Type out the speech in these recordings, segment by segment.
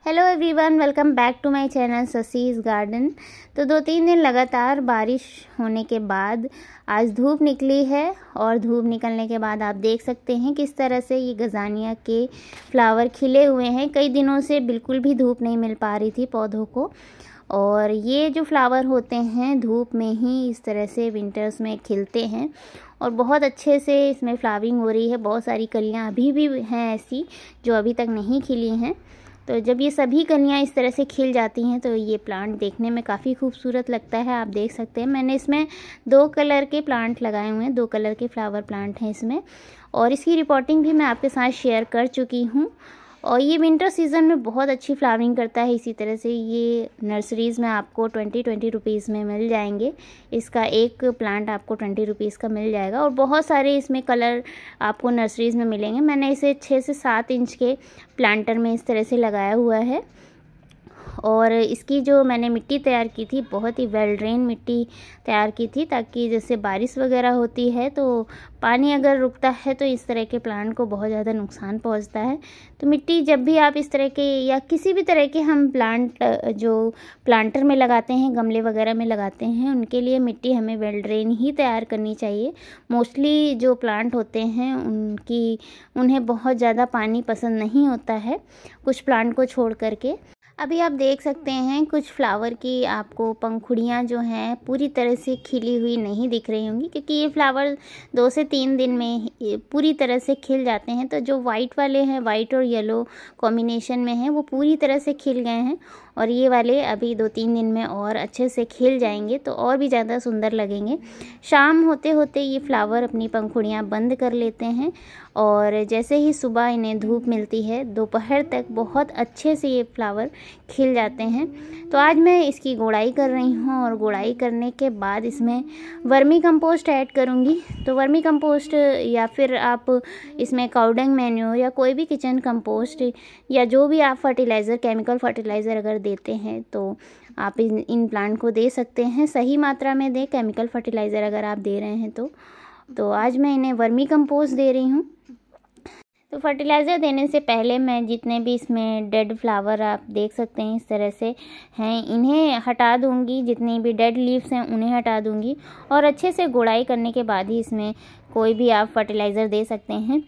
Hello everyone, welcome back to my channel Sasi's garden. तो 2-3 दिन लगातार बारिश होने के बाद आज धूप निकली है और धूप निकलने के बाद आप देख सकते हैं किस तरह से ये गजानिया के फ्लावर खिले हुए हैं। कई दिनों से बिल्कुल भी धूप नहीं मिल पा रही थी पौधों को, और ये जो फ्लावर होते हैं धूप में ही इस तरह से विंटर्स में खिलते हैं और बहुत अच्छे से इसमें फ्लावरिंग हो रही है। बहुत सारी कलियाँ अभी भी हैं ऐसी जो अभी तक नहीं खिली हैं। तो जब ये सभी कलियाँ इस तरह से खिल जाती हैं तो ये प्लांट देखने में काफ़ी खूबसूरत लगता है। आप देख सकते हैं मैंने इसमें 2 कलर के प्लांट लगाए हुए हैं, 2 कलर के फ्लावर प्लांट हैं इसमें, और इसकी रिपोर्टिंग भी मैं आपके साथ शेयर कर चुकी हूँ। और ये विंटर सीज़न में बहुत अच्छी फ्लावरिंग करता है। इसी तरह से ये नर्सरीज़ में आपको 20 रुपीज़ में मिल जाएंगे। इसका एक प्लांट आपको 20 रुपीज़ का मिल जाएगा और बहुत सारे इसमें कलर आपको नर्सरीज़ में मिलेंगे। मैंने इसे 6 से 7 इंच के प्लांटर में इस तरह से लगाया हुआ है। और इसकी जो मैंने मिट्टी तैयार की थी, बहुत ही वेल ड्रेन मिट्टी तैयार की थी, ताकि जैसे बारिश वगैरह होती है तो पानी अगर रुकता है तो इस तरह के प्लांट को बहुत ज़्यादा नुकसान पहुंचता है। तो मिट्टी जब भी आप इस तरह के या किसी भी तरह के हम प्लांट जो प्लांटर में लगाते हैं, गमले वगैरह में लगाते हैं, उनके लिए मिट्टी हमें वेल ड्रेन ही तैयार करनी चाहिए। मोस्टली जो प्लांट होते हैं उन्हें बहुत ज़्यादा पानी पसंद नहीं होता है, कुछ प्लांट को छोड़ करके। अभी आप देख सकते हैं कुछ फ्लावर की आपको पंखुड़ियाँ जो हैं पूरी तरह से खिली हुई नहीं दिख रही होंगी, क्योंकि ये फ्लावर 2 से 3 दिन में पूरी तरह से खिल जाते हैं। तो जो वाइट वाले हैं, वाइट और येलो कॉम्बिनेशन में हैं, वो पूरी तरह से खिल गए हैं, और ये वाले अभी 2-3 दिन में और अच्छे से खिल जाएंगे तो और भी ज़्यादा सुंदर लगेंगे। शाम होते होते ये फ्लावर अपनी पंखुड़ियाँ बंद कर लेते हैं, और जैसे ही सुबह इन्हें धूप मिलती है दोपहर तक बहुत अच्छे से ये फ्लावर खिल जाते हैं। तो आज मैं इसकी गुड़ाई कर रही हूँ, और गुड़ाई करने के बाद इसमें वर्मी कंपोस्ट ऐड करूँगी। तो वर्मी कंपोस्ट या फिर आप इसमें काउडंग मैन्योर या कोई भी किचन कंपोस्ट या जो भी आप फर्टिलाइज़र, केमिकल फर्टिलाइज़र अगर देते हैं तो आप इन प्लांट को दे सकते हैं। सही मात्रा में दें केमिकल फर्टिलाइज़र अगर आप दे रहे हैं तो आज मैं इन्हें वर्मी कंपोस्ट दे रही हूँ। तो फर्टिलाइज़र देने से पहले मैं जितने भी इसमें डेड फ्लावर आप देख सकते हैं इस तरह से हैं, इन्हें हटा दूंगी। जितनी भी डेड लीव्स हैं उन्हें हटा दूंगी, और अच्छे से गुड़ाई करने के बाद ही इसमें कोई भी आप फर्टिलाइज़र दे सकते हैं।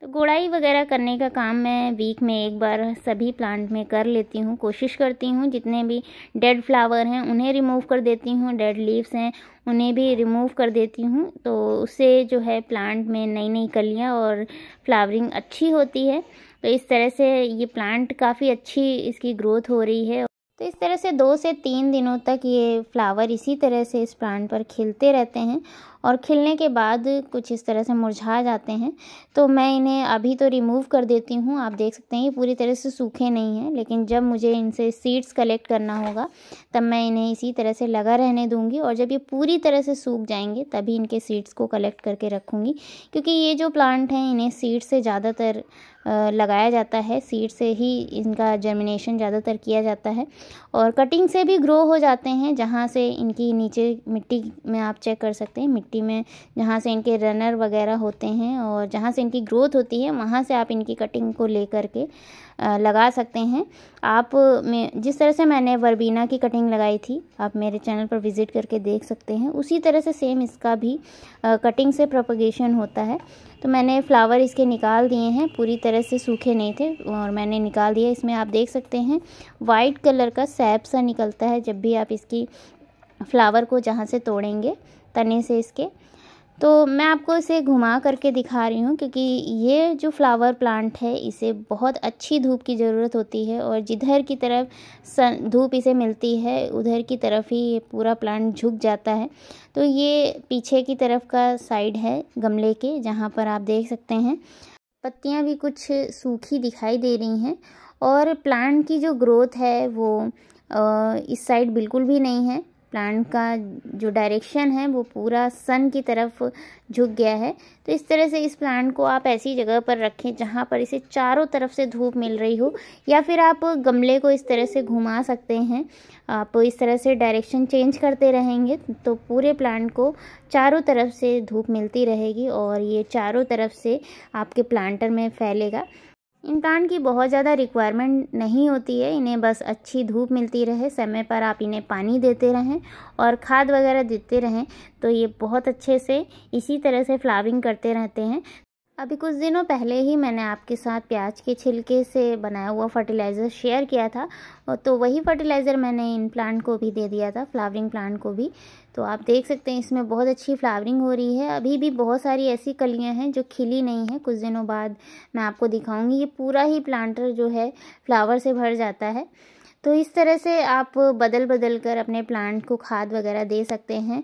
तो गुड़ाई वगैरह करने का काम मैं वीक में एक बार सभी प्लांट में कर लेती हूँ। कोशिश करती हूँ जितने भी डेड फ्लावर हैं उन्हें रिमूव कर देती हूँ, डेड लीव्स हैं उन्हें भी रिमूव कर देती हूँ। तो उससे जो है प्लांट में नई नई कलियाँ और फ्लावरिंग अच्छी होती है। तो इस तरह से ये प्लांट काफ़ी अच्छी इसकी ग्रोथ हो रही है। तो इस तरह से 2 से 3 दिनों तक ये फ्लावर इसी तरह से इस प्लांट पर खिलते रहते हैं, और खिलने के बाद कुछ इस तरह से मुरझा जाते हैं। तो मैं इन्हें अभी तो रिमूव कर देती हूँ। आप देख सकते हैं ये पूरी तरह से सूखे नहीं हैं, लेकिन जब मुझे इनसे सीड्स कलेक्ट करना होगा तब मैं इन्हें इसी तरह से लगा रहने दूँगी, और जब ये पूरी तरह से सूख जाएंगे तभी इनके सीड्स को कलेक्ट करके रखूँगी। क्योंकि ये जो प्लांट हैं इन्हें सीड से ज़्यादातर लगाया जाता है, सीड से ही इनका जर्मिनेशन ज़्यादातर किया जाता है, और कटिंग से भी ग्रो हो जाते हैं। जहाँ से इनकी नीचे मिट्टी में आप चेक कर सकते हैं, मिट्टी में जहाँ से इनके रनर वगैरह होते हैं और जहाँ से इनकी ग्रोथ होती है वहाँ से आप इनकी कटिंग को ले करके लगा सकते हैं। आप जिस तरह से मैंने वर्बीना की कटिंग लगाई थी आप मेरे चैनल पर विज़िट करके देख सकते हैं, उसी तरह से सेम इसका भी कटिंग से प्रोपगेशन होता है। तो मैंने फ्लावर इसके निकाल दिए हैं, पूरी तरह से सूखे नहीं थे और मैंने निकाल दिया। इसमें आप देख सकते हैं वाइट कलर का सैप सा निकलता है जब भी आप इसकी फ्लावर को जहाँ से तोड़ेंगे तने से इसके। तो मैं आपको इसे घुमा करके दिखा रही हूँ, क्योंकि ये जो फ्लावर प्लांट है इसे बहुत अच्छी धूप की ज़रूरत होती है, और जिधर की तरफ धूप इसे मिलती है उधर की तरफ ही ये पूरा प्लांट झुक जाता है। तो ये पीछे की तरफ का साइड है गमले के, जहाँ पर आप देख सकते हैं पत्तियाँ भी कुछ सूखी दिखाई दे रही हैं, और प्लांट की जो ग्रोथ है वो इस साइड बिल्कुल भी नहीं है। प्लांट का जो डायरेक्शन है वो पूरा सन की तरफ झुक गया है। तो इस तरह से इस प्लांट को आप ऐसी जगह पर रखें जहाँ पर इसे चारों तरफ से धूप मिल रही हो, या फिर आप गमले को इस तरह से घुमा सकते हैं। आप इस तरह से डायरेक्शन चेंज करते रहेंगे तो पूरे प्लांट को चारों तरफ से धूप मिलती रहेगी, और ये चारों तरफ से आपके प्लांटर में फैलेगा। इन प्लांट की बहुत ज़्यादा रिक्वायरमेंट नहीं होती है, इन्हें बस अच्छी धूप मिलती रहे, समय पर आप इन्हें पानी देते रहें और खाद वगैरह देते रहें तो ये बहुत अच्छे से इसी तरह से फ्लावरिंग करते रहते हैं। अभी कुछ दिनों पहले ही मैंने आपके साथ प्याज के छिलके से बनाया हुआ फर्टिलाइज़र शेयर किया था, तो वही फर्टिलाइज़र मैंने इन प्लांट को भी दे दिया था, फ्लावरिंग प्लांट को भी। तो आप देख सकते हैं इसमें बहुत अच्छी फ्लावरिंग हो रही है। अभी भी बहुत सारी ऐसी कलियां हैं जो खिली नहीं हैं, कुछ दिनों बाद मैं आपको दिखाऊंगी। ये पूरा ही प्लांटर जो है फ्लावर से भर जाता है। तो इस तरह से आप बदल बदल कर अपने प्लांट को खाद वगैरह दे सकते हैं।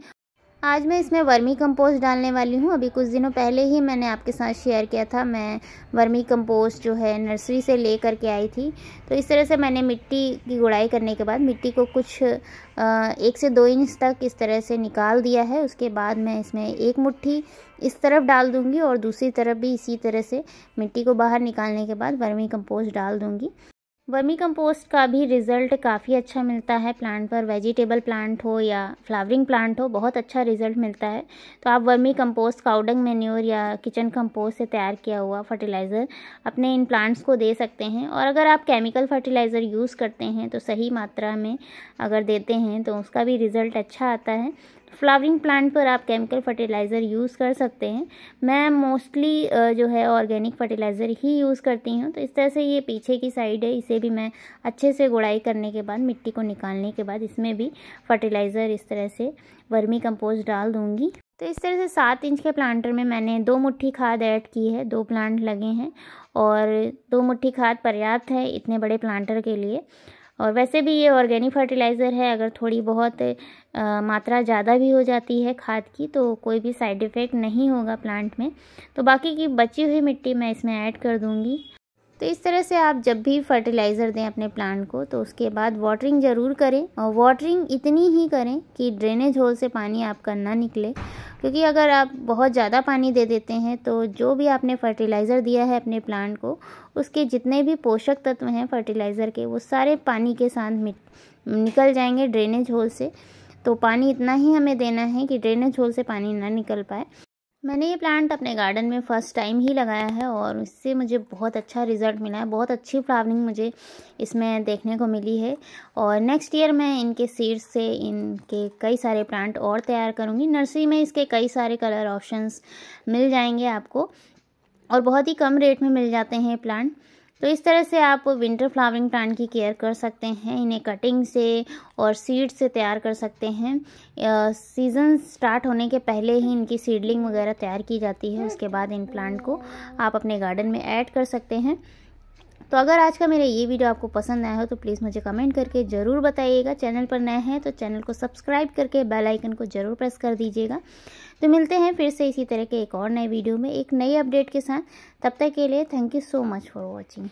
आज मैं इसमें वर्मी कंपोस्ट डालने वाली हूँ। अभी कुछ दिनों पहले ही मैंने आपके साथ शेयर किया था, मैं वर्मी कंपोस्ट जो है नर्सरी से ले कर के आई थी। तो इस तरह से मैंने मिट्टी की गुड़ाई करने के बाद मिट्टी को कुछ 1 से 2 इंच तक इस तरह से निकाल दिया है। उसके बाद मैं इसमें 1 मुट्ठी इस तरफ डाल दूँगी और दूसरी तरफ भी इसी तरह से मिट्टी को बाहर निकालने के बाद वर्मी कंपोस्ट डाल दूँगी। वर्मी कंपोस्ट का भी रिज़ल्ट काफ़ी अच्छा मिलता है प्लांट पर, वेजिटेबल प्लांट हो या फ्लावरिंग प्लांट हो, बहुत अच्छा रिज़ल्ट मिलता है। तो आप वर्मी कंपोस्ट, काउडंग मैन्योर या किचन कंपोस्ट से तैयार किया हुआ फर्टिलाइज़र अपने इन प्लांट्स को दे सकते हैं। और अगर आप केमिकल फर्टिलाइज़र यूज़ करते हैं तो सही मात्रा में अगर देते हैं तो उसका भी रिज़ल्ट अच्छा आता है। फ्लावरिंग प्लांट पर आप केमिकल फर्टिलाइज़र यूज़ कर सकते हैं। मैं मोस्टली जो है ऑर्गेनिक फर्टिलाइज़र ही यूज़ करती हूँ। तो इस तरह से ये पीछे की साइड है, इसे भी मैं अच्छे से गुड़ाई करने के बाद, मिट्टी को निकालने के बाद इसमें भी फर्टिलाइज़र इस तरह से वर्मी कंपोस्ट डाल दूँगी। तो इस तरह से 7 इंच के प्लांटर में मैंने 2 मुट्ठी खाद ऐड की है। 2 प्लांट लगे हैं और 2 मुट्ठी खाद पर्याप्त है इतने बड़े प्लांटर के लिए। और वैसे भी ये ऑर्गेनिक फर्टिलाइज़र है, अगर थोड़ी बहुत मात्रा ज़्यादा भी हो जाती है खाद की तो कोई भी साइड इफ़ेक्ट नहीं होगा प्लांट में। तो बाकी की बची हुई मिट्टी मैं इसमें ऐड कर दूँगी। तो इस तरह से आप जब भी फर्टिलाइज़र दें अपने प्लांट को तो उसके बाद वाटरिंग ज़रूर करें, और वाटरिंग इतनी ही करें कि ड्रेनेज होल से पानी आपका ना निकले। क्योंकि अगर आप बहुत ज़्यादा पानी दे देते हैं तो जो भी आपने फर्टिलाइज़र दिया है अपने प्लांट को, उसके जितने भी पोषक तत्व हैं फर्टिलाइज़र के, वो सारे पानी के साथ निकल जाएंगे ड्रेनेज होल से। तो पानी इतना ही हमें देना है कि ड्रेनेज होल से पानी ना निकल पाए। मैंने ये प्लांट अपने गार्डन में फ़र्स्ट टाइम ही लगाया है और इससे मुझे बहुत अच्छा रिज़ल्ट मिला है। बहुत अच्छी फ्लावरिंग मुझे इसमें देखने को मिली है। और नेक्स्ट ईयर मैं इनके सीड्स से इनके कई सारे प्लांट और तैयार करूँगी। नर्सरी में इसके कई सारे कलर ऑप्शंस मिल जाएंगे आपको और बहुत ही कम रेट में मिल जाते हैं प्लांट। तो इस तरह से आप विंटर फ्लावरिंग प्लांट की केयर कर सकते हैं। इन्हें कटिंग से और सीड से तैयार कर सकते हैं। सीज़न स्टार्ट होने के पहले ही इनकी सीडलिंग वगैरह तैयार की जाती है, उसके बाद इन प्लांट को आप अपने गार्डन में ऐड कर सकते हैं। तो अगर आज का मेरा ये वीडियो आपको पसंद आया हो तो प्लीज़ मुझे कमेंट करके ज़रूर बताइएगा। चैनल पर नए हैं तो चैनल को सब्सक्राइब करके बेल आइकन को ज़रूर प्रेस कर दीजिएगा। तो मिलते हैं फिर से इसी तरह के एक और नए वीडियो में एक नई अपडेट के साथ। तब तक के लिए thank you so much for watching.